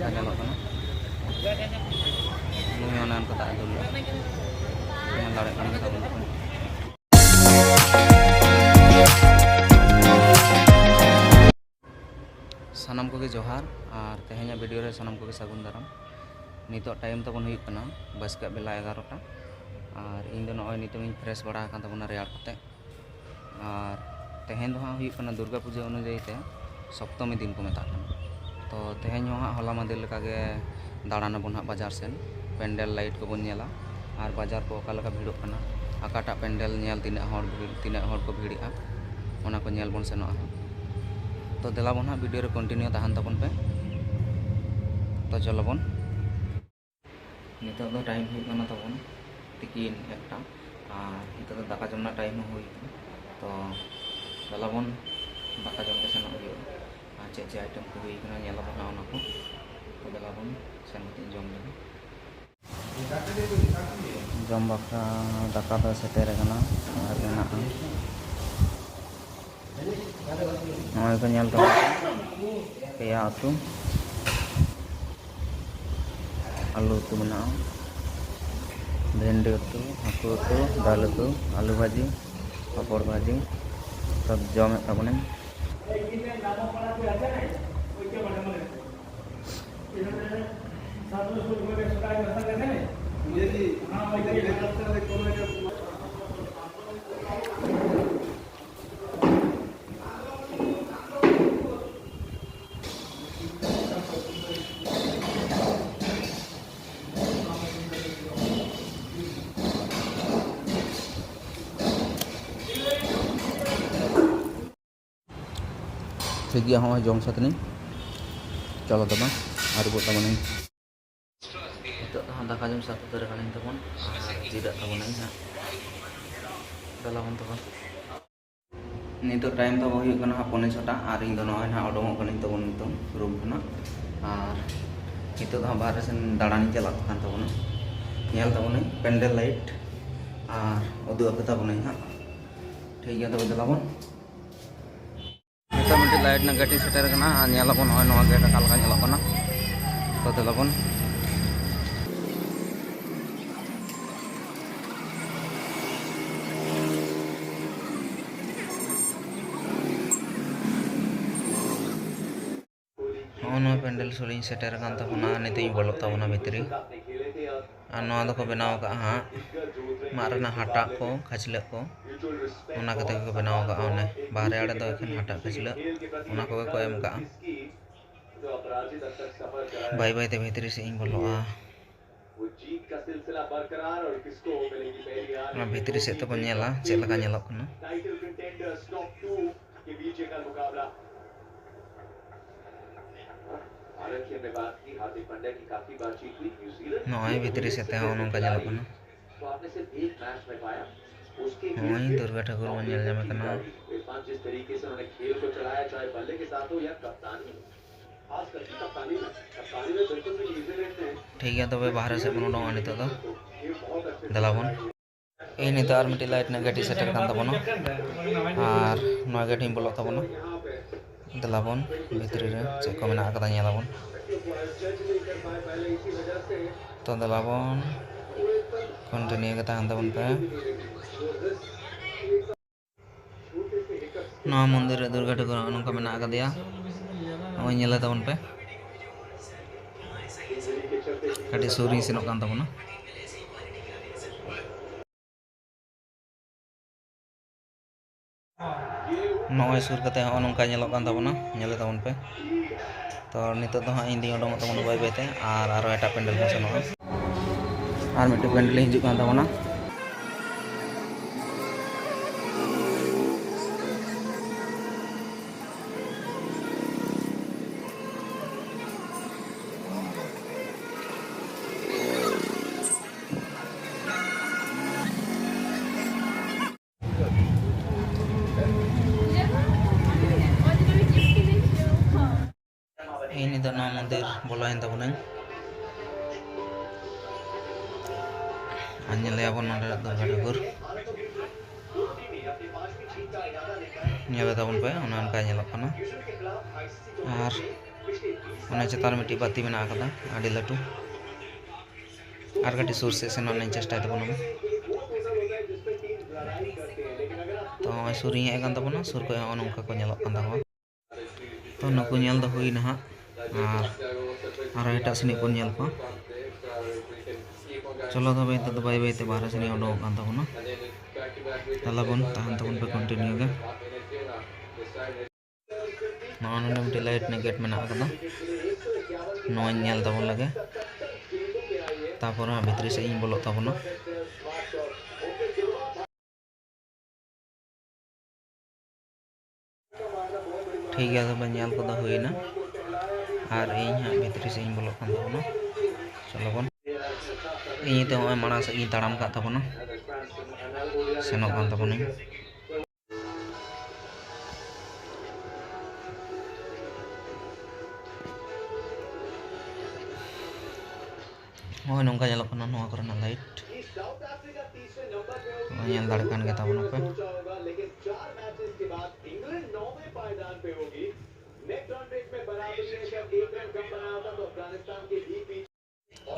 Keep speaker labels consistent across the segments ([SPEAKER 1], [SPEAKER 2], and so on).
[SPEAKER 1] ᱚᱱᱠᱟ ᱧᱮᱞᱚᱜ ᱠᱟᱱᱟ ᱱᱩᱭ ᱚᱱᱮ ᱚᱱᱠᱟ ᱫᱟᱜ ᱫᱩᱞ ᱧᱮᱞ ᱫᱟᱲᱮᱭᱟᱜ ᱠᱟᱱ ᱜᱮᱭᱟ ᱛᱟᱵᱚᱱ ᱥᱟᱱᱟᱢ ᱠᱚᱜᱮ ᱡᱚᱦᱟᱨ ᱟᱨ ᱛᱮᱦᱮᱧᱟᱜ ᱵᱷᱤᱰᱤᱭᱳ ᱨᱮ ᱥᱟᱱᱟᱢ ᱠᱚᱜᱮ ᱥᱟᱹᱜᱩᱱ ᱫᱟᱨᱟᱢ। ᱱᱤᱛᱚᱜ ᱴᱟᱭᱤम ᱛᱟᱵᱚᱱ ᱦᱩᱭᱩᱜ ᱠᱟᱱᱟ ᱵᱟᱥᱠᱮ ᱵᱮᱞᱟ 11টা ᱟᱨ ᱤᱧ ᱫᱚ ᱱᱚᱜᱼᱚᱭ ᱱᱤᱛᱚᱜ ᱤᱧ ᱯᱷᱨᱮᱥ ᱵᱟᱲᱟ ᱟᱠᱟᱱ ᱛᱟᱵᱚᱱᱟ ᱨᱮᱭᱟᱲ ᱠᱟᱛᱮ ᱟᱨ ᱛᱮᱦᱮᱧ ᱫᱚ ᱦᱟᱸᱜ ᱦᱩᱭᱩᱜ ᱠᱟᱱᱟ ᱫᱩᱨᱜᱟ ᱯᱩᱡᱟᱹ ᱚᱱᱩᱡᱟᱭᱤ ᱛᱮ ᱥᱚᱯᱛᱚᱢᱤ ᱫᱤᱱ ko ᱢᱮᱛᱟᱜ ᱠᱟᱱᱟ। तो तेहेñ ᱦᱚᱸ ᱦᱟᱸᱜ ᱦᱚᱞᱟ ᱢᱟᱫᱮᱨ ᱞᱮᱠᱟᱜᱮ ᱫᱟᱬᱟᱱ ᱟᱵᱚᱱ ᱦᱟᱸᱜ ᱵᱟᱡᱟर ᱥᱮᱱ पेंडल लाइट को बन नेला और बाजार को ओका लेका भिड़ोग कना आकाटा पेंडल नेल तीना हर को भिड़ा ओना को नेल बन सेनोआ तो देला बन हां वीडियो रे कंटिन्यू तहन तबन पे तो चलो बन नितो दो टाइम हुई कना तबन तिकिन एकटा और नितो दो दाका जमना टाइम हुई तो देला बन दाका जम के सेनो हुई और चे आइटम को हुई कना नेला बन ओना को तो देला बन सेन कते जम ले जम बाखरा दाका दो सेटेर कना और मेना नय को नेल तो पेया आतु आलू उतु बना भेंडी उतु हाकु उतु दाल उतु आलू भाजी पापड़ भाजी सब जमे तबने ठीक गया हूँ जम सातनी चलो तब और बुत तबन तो दाका जम सात उतर कन तबन जिदा तबन हां दलावन तबन नितो टाइम तो हुई कना हा 5:30 और इन दो नय ना ओडोंग कन तबन नितो रूम खना और नितो दा बाहर सेन दाड़ानी चला कान तबन नेल तबन पेंडल लाइट और उदु अप तबन हां ठीक गया तब दलावन मिट्टी लाइट ना गाड़ी सेटर कना नेलाबन होय नवा गेट कालका नेला कना तो देलाबन ono पेंडल सोलिंग सेटर कान तबना नितई बोलो तबना भितरी और नवा दको बनाव का हा मारना हाटा को खचले को ओना कते को बनाव का ओने बाहर आड़े दो एखन हाटा खचले ओना को एम का बाय बाय ते भितरी से इन बोलोआ ना भितरी से तो नेला चेक लगा नेलो कना नय भितरी से ते होन का नेलो कना नय दुर्गा ठाकुर मन नेल जामे कना जिस तरीके से उन्होंने खेल को चलाया चाहे बल्ले के साथ हो या कप्तानी खास करके कप्तानी में बिल्कुल भी न्यूजीलैंड ने ठीक है तबे बाहर से मन उडोंगा नितो दो दलाबन ए नितो आर मिटी लाइट ने गाड़ी सेटर कान तबनो और नय गाड़ी बोलो तबनो दलाबन भितरी रे चेक को मेना कदा नेलाबन तो दलाबन कंटिन्यू के तान तबन पे नवा मंदिर दुर्गा ठाकुर नौका मेना कदिया ओय नेला तबन पे कटी सूरी सेनो कान तबना नय सुर कते हो नौका नेलो कान तबना नेले तबन पे तो नितो तो हां इंदी ओडोंग तबन बाय बाय ते और आरो एटा पेंडल को सेनो और मिटे पेंडल हिजु कान तबना ini dah nama मंदिर बोलाइन तबना अन्यले अपन नंदे दुर्गा ठाकुर नेला तबन पे ओना अनका नेलक कना और ᱚᱱᱟ ᱪᱮᱛᱟᱱ ᱢᱤᱫᱴᱤᱡ ᱵᱟᱹᱛᱤ ᱢᱮᱱᱟᱜ ᱟᱠᱟᱫᱟ ᱟᱹᱰᱤ ᱞᱟᱹᱴᱩ ᱟᱨ ᱠᱟᱹᱴᱤᱡ ᱥᱩᱨ ᱥᱮᱫ ᱥᱮᱱᱚᱜ ᱞᱤᱧ ᱪᱮᱥᱴᱟᱭ ᱛᱟᱵᱚᱱᱟ ᱛᱚ ᱱᱚᱜᱼᱚᱭ ᱥᱩᱨᱤᱧ ᱦᱮᱡ ᱟᱠᱟᱱ ᱛᱟᱵᱚᱱᱟ ᱥᱩᱨ ᱠᱷᱚᱡ ᱦᱚᱸ ᱱᱚᱝᱠᱟ ᱠᱚ ᱧᱮᱞᱚᱜ ᱠᱟᱱ ᱛᱟᱵᱚᱱᱟ तो नुकु नेल दो हुई नहा और एटा सनी को नेल को चलो तो भाई तो बाय बाय ते बाहर सनी उडोक कान तबना तलाबन तहन तबन पे कंटिन्यू गे नॉन नमटी लाइट ने गेट मेना कदा नो नेल तबन लगे तापर भितरी से इन बोलो तबना ठीक है तो नेल को दो हुई ना और इन हाँ भितरी से इन बोलो कान तबना चलो बन इन तो हमें माना से इन ताड़ाम का तबना सेनो कान तबना oh nongka nyalok kana noa korena light nyal dare kan kita bono pe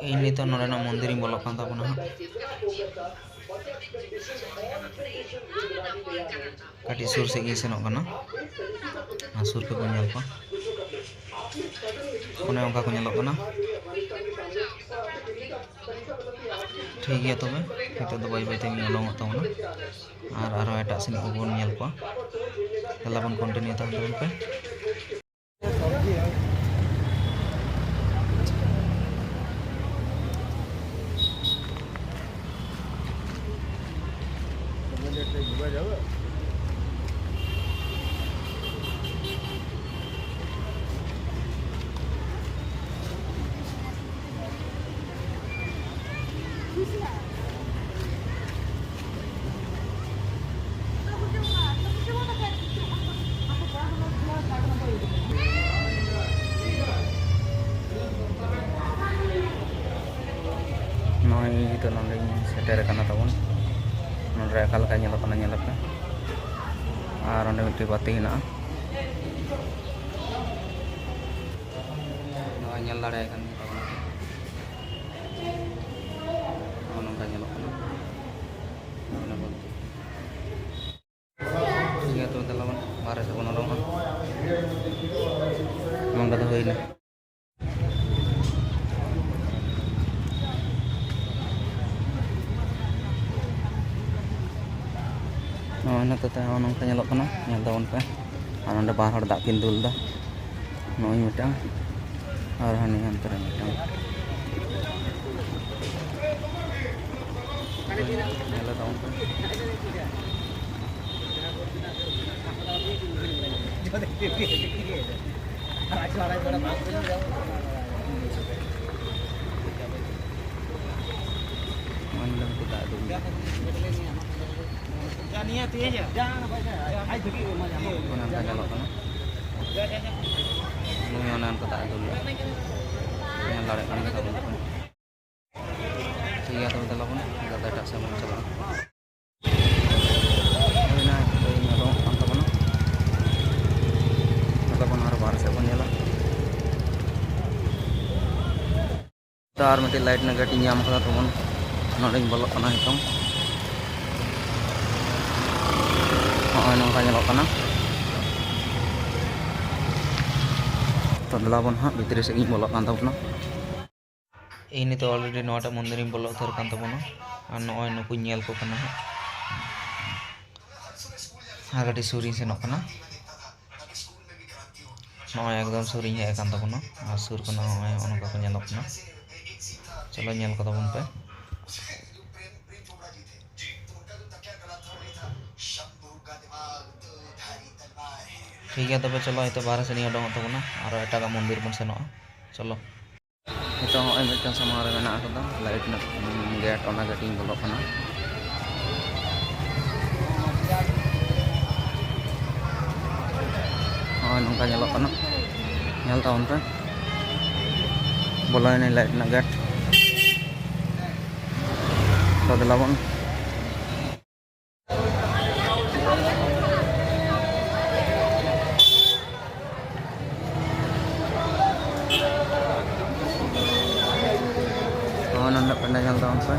[SPEAKER 1] ini to norena mondir ing bolok kan tabono kati sur se gi senok kana asur ke nyal ko one ongka ko nyalok kana ठीक है तो मैं तो by by ते Udong तबना और एटा सनी को बन nail को तला बन कंटिन्यू तहन पे नॉय तो नॉन सेटर करना तबन नॉन अकाल का nyelok kana nyelok पे और onde मिट्टी बाती हिना नॉय nyel dare kan तबन नॉन का nyelok kana ona बाती ठीक है तो तलावन बारे से बन उडोंग मन का तो होइना ना तो नौका nyelok kana nyel tabon पे और onde बाहर हर दाग किन दुल दा नोई मिटांग और हानि अंतर मिटांग nyel tabon पे mandang kita dulu niat aja jangan apa aja pergi mana mana nyalok kana nunyonan kota dulu yang lari kan kita pun iya to telepon kita dadak sama coba nah itu ini dong teman-teman telepon harus baru saya punya lah tar mati light negatif nyam kada teman noding bolok kana hitong nongka nyelok kana तो दलाबन हाँ भितरी से बोलो कान तबना इन तो already NOTA मंदिर बोलो उतर कान तबना और नॉय नुकु नेल को कना हाँ कटी सूरी से नोकना नॉय एकदम सूरी है कान तबना और सूर को नॉय ओनका को नेलो कना चलो नेल को तबन पे ठीक है तबे चलो तो बाहर से नहीं उडोंग तबना और एटा का मंदिर बन सेनो चलो तो मिटन समारे मेना कदा लाइट ना गेट ओना गेटिंग बोलो कना नौका nyelok kana nyel taon pe bola ini light na gate तो दलावन nanda pernah nyal tahun pe.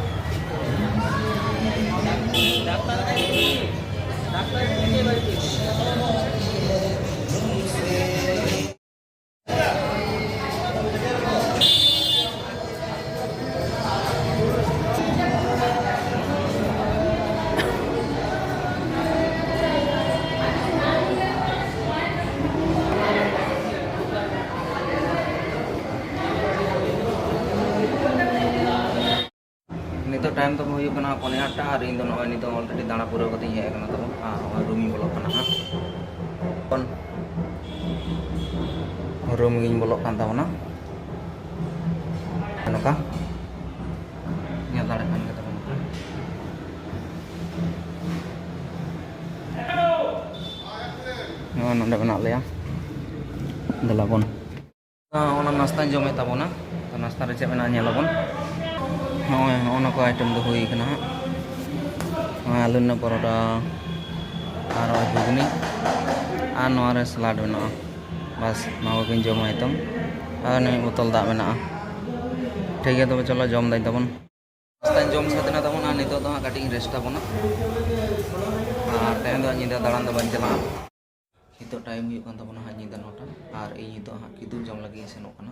[SPEAKER 1] Nito time to huyu kana pone 8 ar indo no nito already dana pura kati he kana to room ing bolok kana kon room ing bolok kan tahu na ka nyala kan kata no nanda benak le ya dalapon ona nasta jome tabona to nasta re che mena nyala pon ono ko item do hui kana alun na paroda aro jugni ano are salad bena bas mau kin jom item ane botol dak mena ठीक है तो चलो जम दाई तबन नास्ता जम साथना तबन आ नितो तो काटी रेस्ट तबन और तेन दो निदा दाड़ान दो बन चला हितो टाइम हुई कान तबन हा निदा नोटा और इ हितो हा किदु जम लगी सेनो कना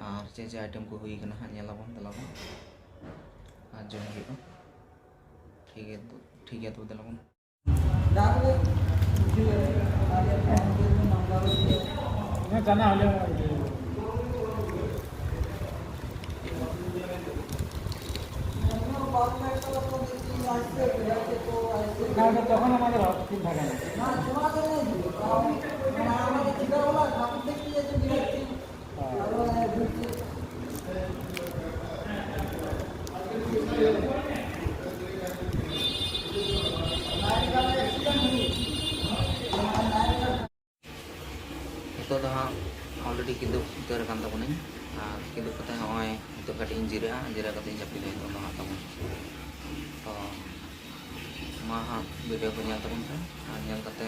[SPEAKER 1] और चे आइटम को हुई कना हा नेलाबन दलाबन आ जम हुई ठीक है तो दलाबन ना जाना हले তখন আমাদের ঠিক থাকে না তোমাদের আমাদের চিটাওয়ালা ঠাকুর দেখতে যেতে বিরাট itu dah already kidu terkan tabun ini kidu kata hoy itu kati injira kati injapi itu dah tabun maha video punya tabun kan nyal kata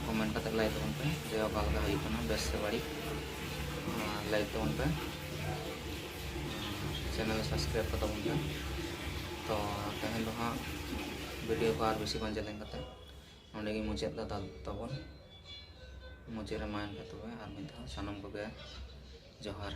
[SPEAKER 1] komen kata like tabun kan jawab balga hayu kana best se bari like tabun kan channel subscribe kata tabun kan to tahen doha video ko ar besi panjang kata onde gi mucet da tabun मुझे रामायण का तो है और मैं था सनम को गया जोहर।